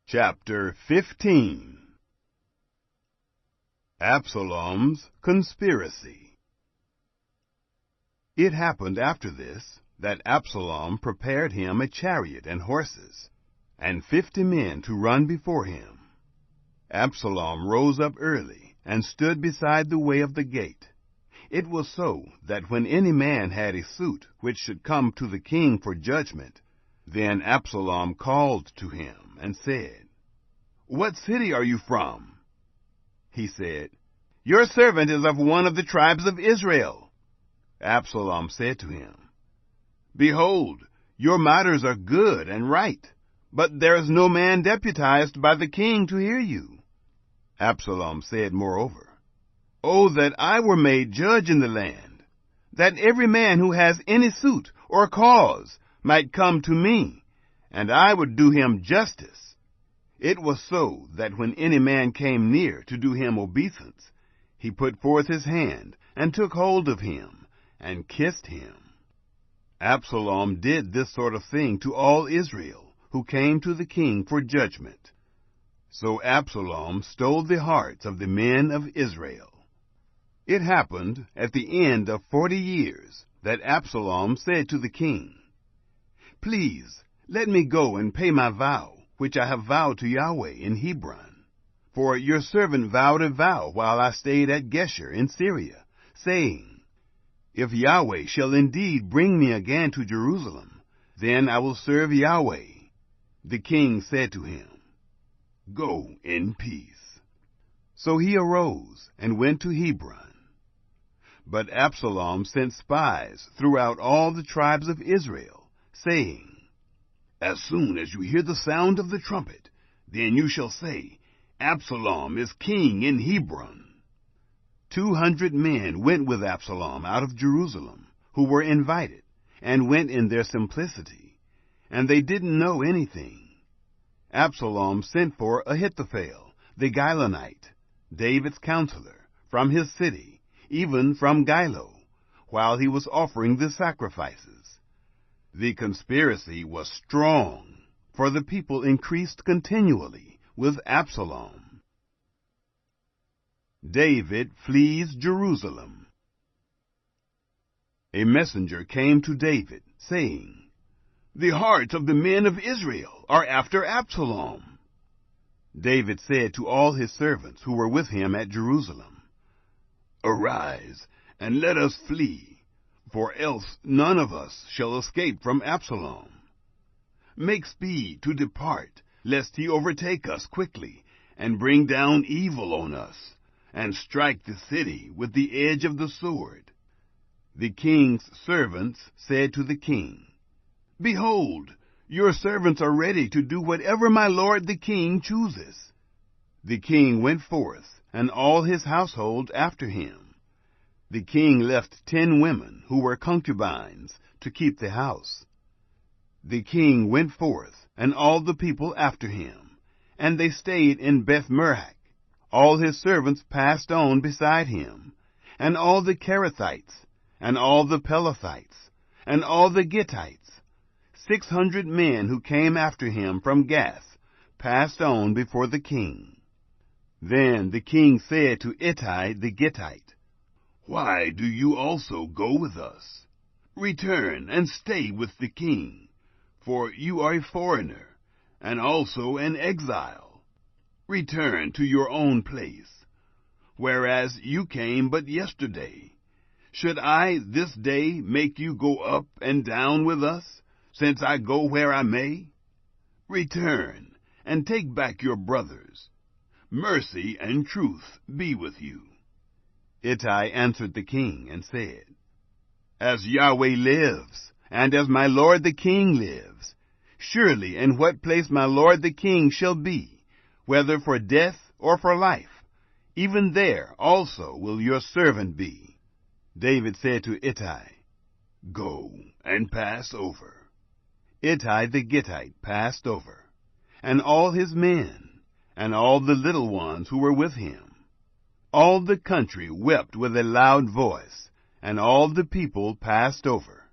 Chapter 15. Absalom's Conspiracy. It happened after this that Absalom prepared him a chariot and horses, and 50 men to run before him. Absalom rose up early and stood beside the way of the gate. It was so that when any man had a suit which should come to the king for judgment, then Absalom called to him and said, "What city are you from?" He said, "Your servant is of one of the tribes of Israel." Absalom said to him, "Behold, your matters are good and right, but there is no man deputized by the king to hear you." Absalom said moreover, "Oh, that I were made judge in the land, that every man who has any suit or cause might come to me, and I would do him justice." It was so that when any man came near to do him obeisance, he put forth his hand and took hold of him and kissed him. Absalom did this sort of thing to all Israel who came to the king for judgment. So Absalom stole the hearts of the men of Israel. It happened at the end of 40 years that Absalom said to the king, "Please, let me go and pay my vow, which I have vowed to Yahweh in Hebron. For your servant vowed a vow while I stayed at Geshur in Syria, saying, 'If Yahweh shall indeed bring me again to Jerusalem, then I will serve Yahweh.'" The king said to him, "Go in peace." So he arose and went to Hebron. But Absalom sent spies throughout all the tribes of Israel, saying, "As soon as you hear the sound of the trumpet, then you shall say, 'Absalom is king in Hebron.'" 200 men went with Absalom out of Jerusalem, who were invited, and went in their simplicity, and they didn't know anything. Absalom sent for Ahithophel, the Gilonite, David's counselor, from his city, even from Gilo, while he was offering the sacrifices. The conspiracy was strong, for the people increased continually with Absalom. David flees Jerusalem. A messenger came to David, saying, "The hearts of the men of Israel are after Absalom." David said to all his servants who were with him at Jerusalem, "Arise, and let us flee, for else none of us shall escape from Absalom. Make speed to depart, lest he overtake us quickly, and bring down evil on us, and strike the city with the edge of the sword." The king's servants said to the king, "Behold, your servants are ready to do whatever my lord the king chooses." The king went forth, and all his household after him. The king left 10 women who were concubines to keep the house. The king went forth, and all the people after him, and they stayed in Beth-merach. All his servants passed on beside him, and all the Kerethites, and all the Pelethites, and all the Gittites. 600 men who came after him from Gath passed on before the king. Then the king said to Ittai the Gittite, "Why do you also go with us? Return and stay with the king, for you are a foreigner, and also an exile. Return to your own place, whereas you came but yesterday. Should I this day make you go up and down with us, since I go where I may? Return, and take back your brothers. Mercy and truth be with you." Ittai answered the king and said, "As Yahweh lives, and as my lord the king lives, surely in what place my lord the king shall be, whether for death or for life, even there also will your servant be." David said to Ittai, "Go and pass over." Ittai the Gittite passed over, and all his men, and all the little ones who were with him. All the country wept with a loud voice, and all the people passed over.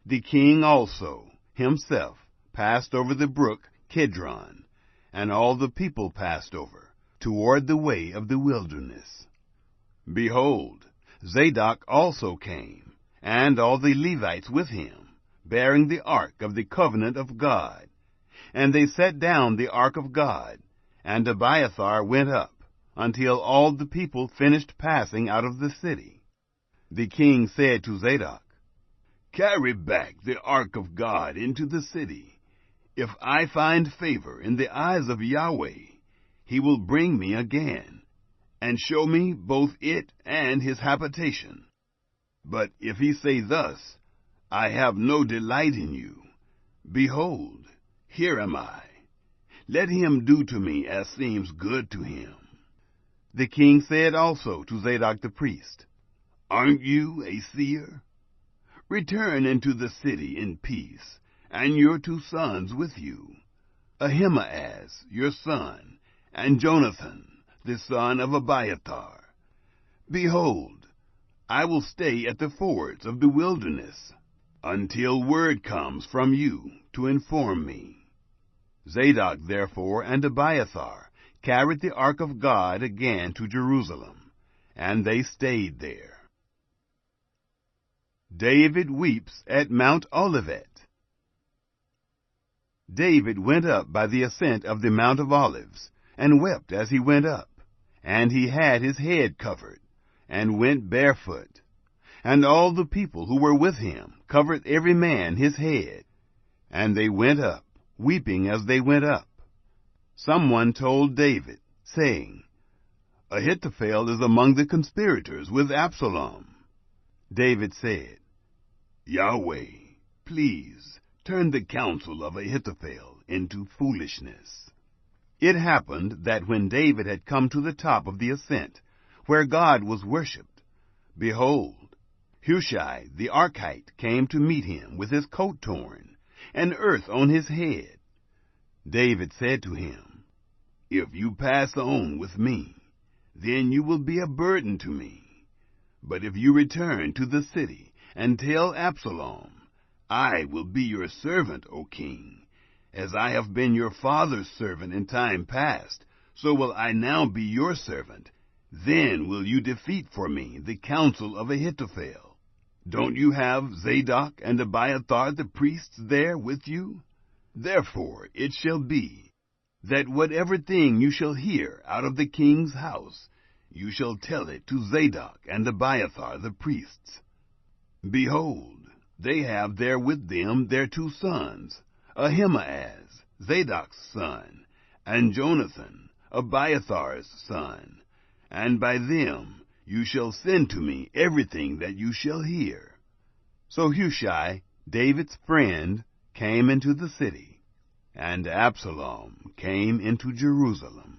The king also himself passed over the brook Kidron, and all the people passed over, toward the way of the wilderness. Behold, Zadok also came, and all the Levites with him, bearing the ark of the covenant of God. And they set down the ark of God, and Abiathar went up, until all the people finished passing out of the city. The king said to Zadok, "Carry back the ark of God into the city. If I find favor in the eyes of Yahweh, he will bring me again, and show me both it and his habitation. But if he say thus, I have no delight in you, behold, here am I. Let him do to me as seems good to him." The king said also to Zadok the priest, "Aren't you a seer? Return into the city in peace, and your 2 sons with you, Ahimaaz your son, and Jonathan the son of Abiathar. Behold, I will stay at the fords of the wilderness, until word comes from you to inform me." Zadok therefore and Abiathar carried the ark of God again to Jerusalem, and they stayed there. David weeps at Mount Olivet. David went up by the ascent of the Mount of Olives, and wept as he went up, and he had his head covered, and went barefoot. And all the people who were with him covered every man his head, and they went up, weeping as they went up. Someone told David, saying, "Ahithophel is among the conspirators with Absalom." David said, "Yahweh, please turn the counsel of Ahithophel into foolishness." It happened that when David had come to the top of the ascent, where God was worshipped, behold, Hushai the Archite came to meet him with his coat torn, and earth on his head. David said to him, "If you pass on with me, then you will be a burden to me. But if you return to the city and tell Absalom, I will be your servant, O king. As I have been your father's servant in time past, so will I now be your servant. Then will you defeat for me the counsel of Ahithophel. Don't you have Zadok and Abiathar the priests there with you? Therefore it shall be, that whatever thing you shall hear out of the king's house, you shall tell it to Zadok and Abiathar the priests. Behold, they have there with them their 2 sons, Ahimaaz, Zadok's son, and Jonathan, Abiathar's son, and by them you shall send to me everything that you shall hear." So Hushai, David's friend, came into the city, and Absalom came into Jerusalem.